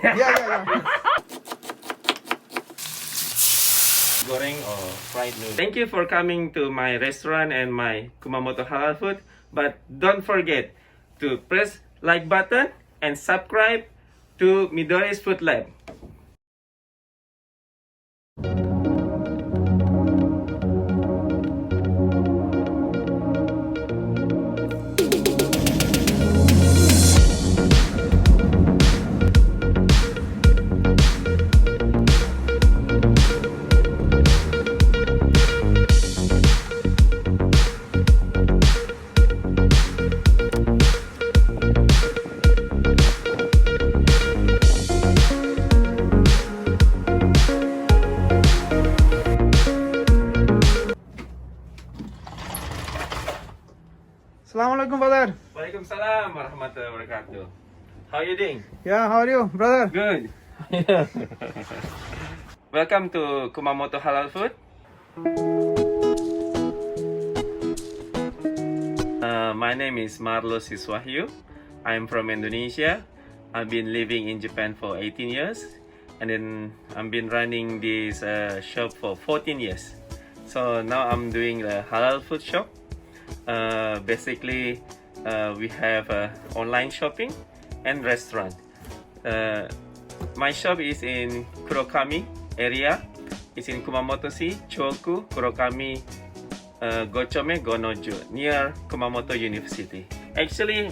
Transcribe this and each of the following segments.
Yeah. Goreng or fried noodle. Thank you for coming to my restaurant and my Kumamoto halal food. But don't forget to press like button and subscribe to Midorii's Food Lab. Assalamualaikum, brother. Waalaikumsalam warahmatullahi wabarakatuh. How are you doing? Yeah, how are you, brother? Good. Welcome to Kumamoto Halal Food. My name is Marlo Siswahyu. I'm from Indonesia. I've been living in Japan for 18 years, and then I've been running this shop for 14 years. So now I'm doing a halal food shop. Basically, we have online shopping and restaurant. My shop is in Kurokami area. It's in Kumamoto City, Chuo-ku, Kurokami, Gochome, Gonojo, near Kumamoto University. Actually,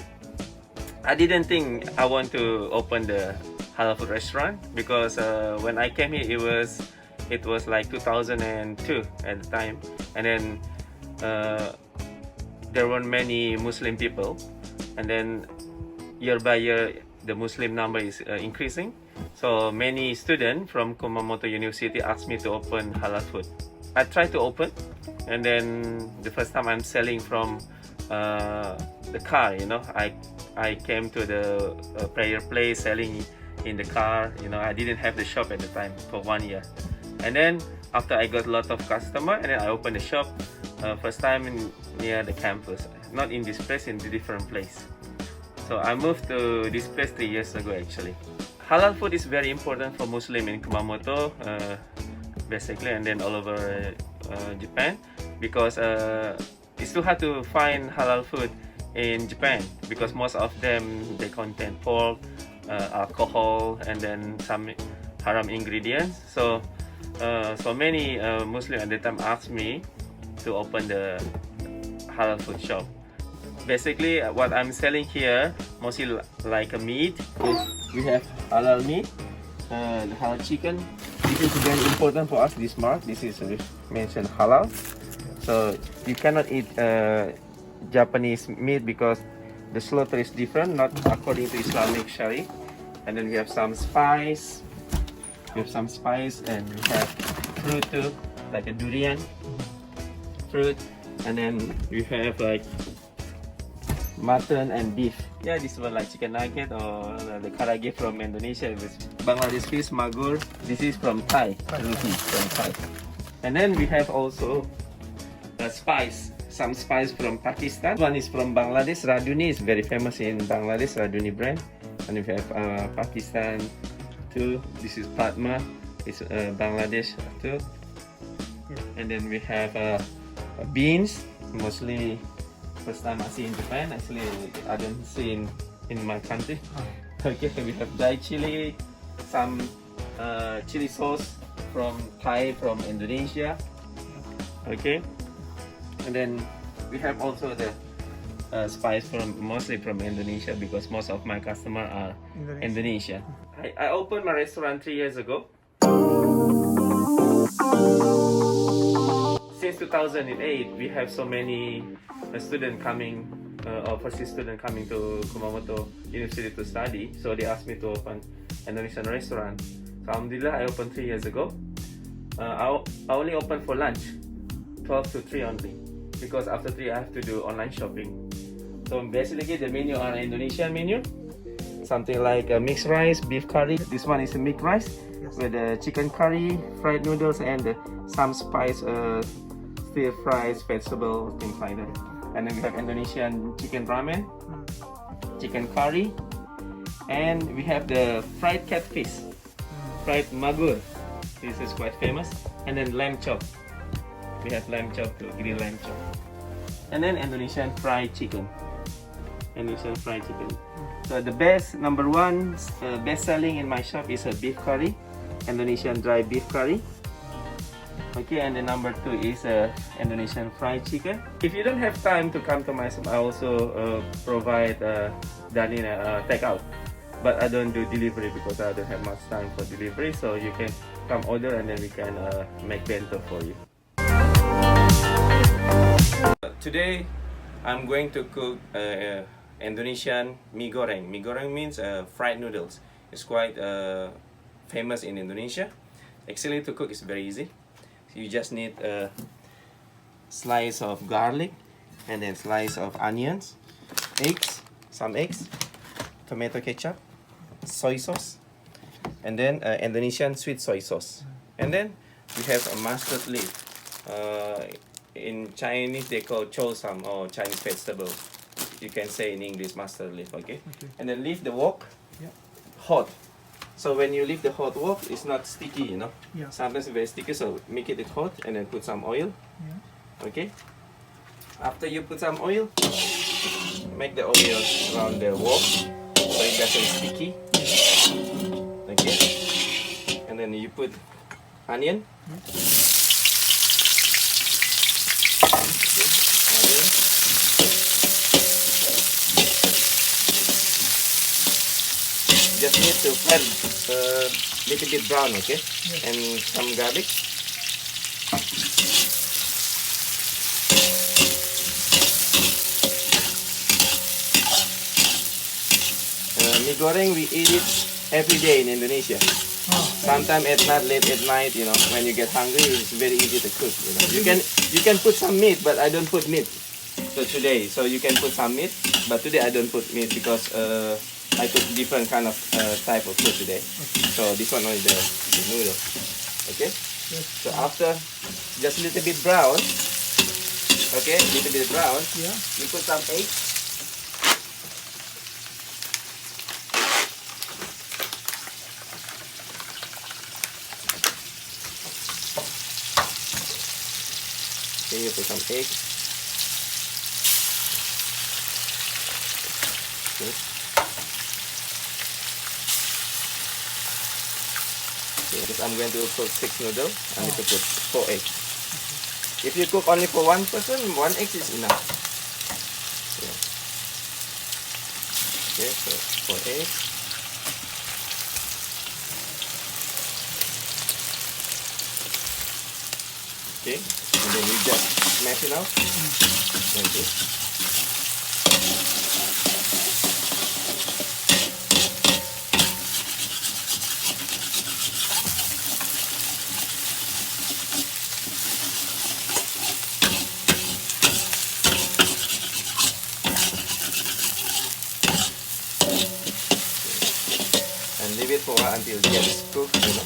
I didn't think I want to open the halal food restaurant because when I came here, it was like 2002 at the time, and then there weren't many Muslim people, and then year by year the Muslim number is increasing. So many students from Kumamoto University asked me to open halal food. I tried to open, and then the first time I'm selling from the car. I came to the prayer place selling in the car. I didn't have the shop at the time for 1 year, and then after I got a lot of customer, and then I opened the shop. First time near the campus, not in this place, in a different place. So I moved to this place 3 years ago actually. Halal food is very important for Muslim in Kumamoto, basically, and then all over Japan, because it's too hard to find halal food in Japan because most of them they contain pork, alcohol, and then some haram ingredients. So many Muslim at the time asked me to open the halal food shop. Basically, what I'm selling here mostly like a meat. We have halal meat, the halal chicken. This is very important for us. This mark, this is mentioned halal. So you cannot eat Japanese meat because the slaughter is different, not according to Islamic Sharia. And then we have some spice. And we have fruit too, like a durian fruit, and then we have like mutton and beef. Yeah, this one like chicken nugget or the karage from Indonesia. This Bangladesh fish, magur. This is from Thai, roti from Thai. And then we have also some spice from Pakistan. One is from Bangladesh. Raduni is very famous in Bangladesh, Raduni brand. And we have Pakistan too. This is Padma. It's Bangladesh too. And then we have beans, mostly first time I see in Japan. Actually, I don't see in my country. Okay, we have dry chili, some chili sauce from Thai, from Indonesia. Okay, and then we have also the spice mostly from Indonesia because most of my customers are Indonesian. I opened my restaurant 3 years ago. Since 2008, we have so many students coming, overseas students coming to Kumamoto University to study. So they asked me to open an Indonesian restaurant. So alhamdulillah, I opened 3 years ago. I only open for lunch, 12 to 3 only, because after 3 I have to do online shopping. So basically the menu are Indonesian menu, something like a mixed rice, beef curry. This one is a mixed rice with the chicken curry, fried noodles, and some spice, stir fries, vegetable, things like that. And then we have Indonesian chicken ramen, chicken curry, And we have the fried catfish, fried magur. This is quite famous. And then lamb chop. We have lamb chop too, grilled lamb chop. And then Indonesian fried chicken. Indonesian fried chicken. So the best, number one, best selling in my shop is a beef curry, Indonesian dry beef curry. Okay, and the number two is Indonesian fried chicken. If you don't have time to come to my shop, I also provide Dine takeout. But I don't do delivery because I don't have much time for delivery. So you can come order and then we can make bento for you. Today, I'm going to cook Indonesian mie goreng. Mie goreng means fried noodles. It's quite famous in Indonesia. Actually, to cook is very easy. You just need a slice of garlic and then slice of onions, eggs, some eggs, tomato ketchup, soy sauce, and then Indonesian sweet soy sauce. And then we have a mustard leaf. In Chinese they call chow sam or Chinese vegetable. You can say in English mustard leaf, okay? And then leave the wok hot. So when you leave the hot wok, it's not sticky, you know. Yeah. Sometimes it's very sticky, so make it hot and then put some oil. Yeah. Okay. After you put some oil, make the oil around the wok so it doesn't sticky. Okay. And then you put onion. Just need to fry little bit brown, okay? Yes. And some garlic. Mie goreng, we eat it every day in Indonesia. Oh. Sometimes at night, late at night, you know, when you get hungry, it's very easy to cook. You know, you can put some meat, but I don't put meat. So today, so you can put some meat, but today I don't put meat because I cook different kind of type of food today. Okay. So this one is the noodle. Okay. Yes. So after just a little bit brown, okay, little bit brown, Yeah. you put some eggs. Okay, you put some eggs. Okay. Because I'm going to cook 6 noodles, I need to put 4 eggs. If you cook only for one person, 1 egg is enough. Yeah. Okay, so 4 eggs. Okay, and then you just smash it out. Okay. And leave it for a while until it gets cooked, you know.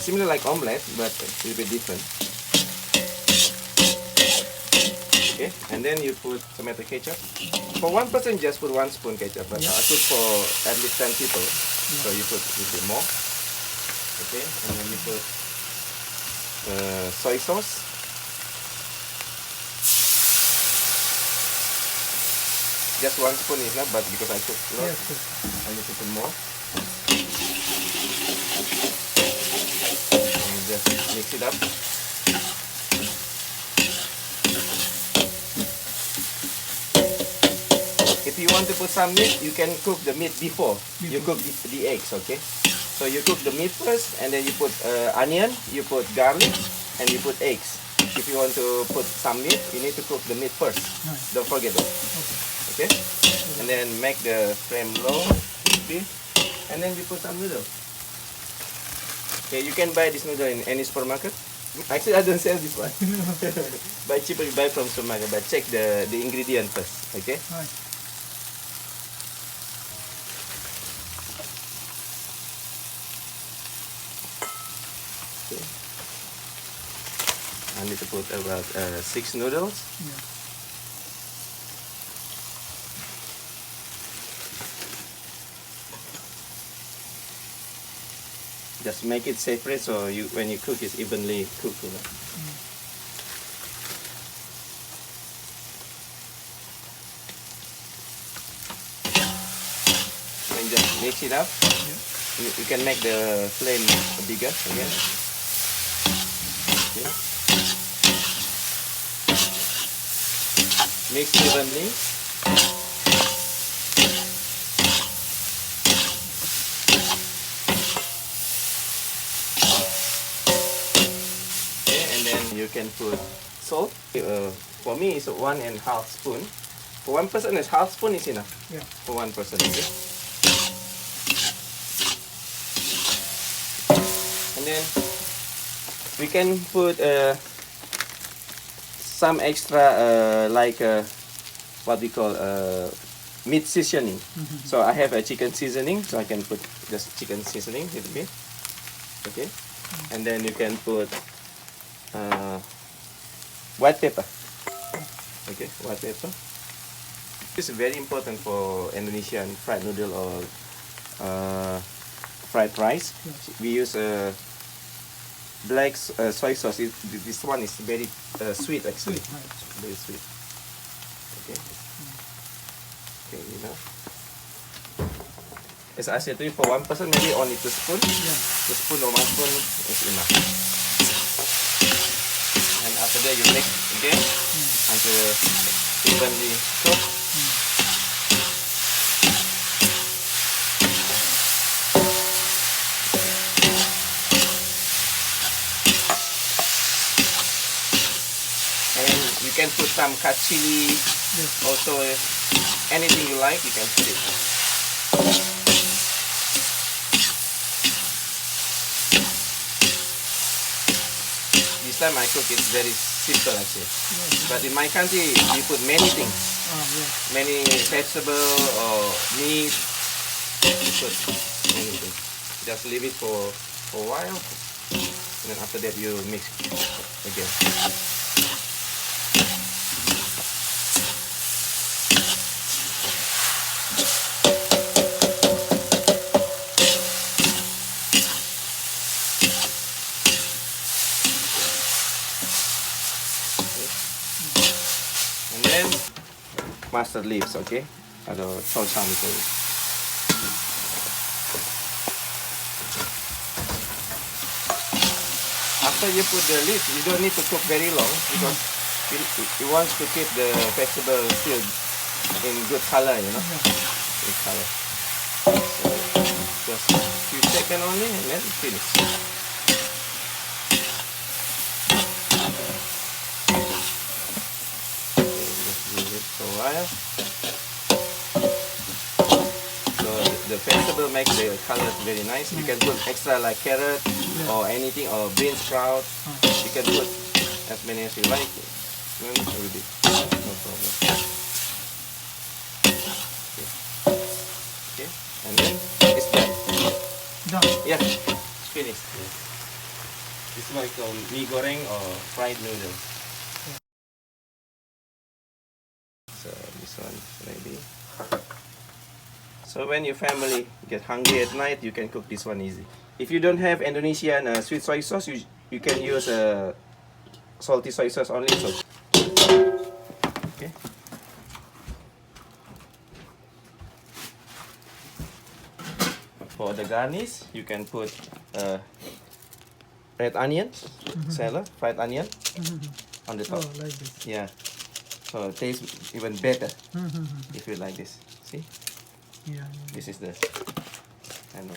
Similar like omelette, but a little bit different. Okay, and then you put tomato ketchup. For one person, just put 1 spoon ketchup, but I cook for at least 10 people, so you put a little bit more. Okay, and then you put soy sauce. Just 1 spoon is enough, but because I cook a lot, I need to put more. And just mix it up. If you want to put some meat, you can cook the meat before you cook the eggs, okay? So you cook the meat first, and then you put onion, you put garlic, and you put eggs. If you want to put some meat, you need to cook the meat first. Nice. Don't forget it. Okay? And then make the flame low, and then you put some noodle. Okay, you can buy this noodle in any supermarket. Actually, I don't sell this one. Buy cheaper, you buy from supermarket, but check the ingredient first. Okay? Nice. I need to put about 6 noodles. Yeah. Just make it separate so when you cook it's evenly cooked. You know? And just mix it up. Yeah. You can make the flame bigger again. Okay. Mix evenly. You can put salt. For me, it's 1.5 spoon. For one person, is half spoon is enough. Yeah. For one person, okay. And then we can put some extra what we call meat seasoning. So I have a chicken seasoning, so I can put just chicken seasoning a little bit. Okay, and then you can put white pepper. Okay, white pepper. This is very important for Indonesian fried noodle or fried rice. Yes. We use black soy sauce. This one is very sweet actually. Very sweet. Okay. Okay, you know. As I said to you, for one person, maybe only 2 spoons. Yeah. 2 spoon or 1 spoon is enough. And after that, you mix again until evenly cooked. And you can put some cut chili. Yes. Also, anything you like, you can put it. This time I cook it very simple actually. Yes. But in my country, we put many things. Yeah. Many vegetable or meat. You put many things. Just leave it for a while. And then after that, you mix again. And then mustard leaves, okay? Atau sausam itu. After you put the leaves, you don't need to cook very long because you want to keep the vegetable still in good color, you know? Good color. So just a few seconds only and then finish. For a while. So the vegetable makes the color very nice. You can put extra like carrot or anything or bean sprout. You can put as many as you like. No problem. Okay. And then it's done. Done. Yeah, it's finished. This one is called mie goreng or fried noodles. So this one maybe. So when your family get hungry at night, you can cook this one easy. If you don't have Indonesian sweet soy sauce, you can use salty soy sauce only. So okay. For the garnish, you can put red onion, salad, fried onion on the top. Oh, like this. Yeah. So it tastes even better if you like this. See? Yeah. This is the handle.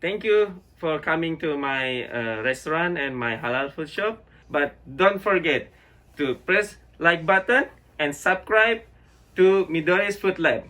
Thank you for coming to my restaurant and my halal food shop. But don't forget to press like button and subscribe to Midorii's Food Lab.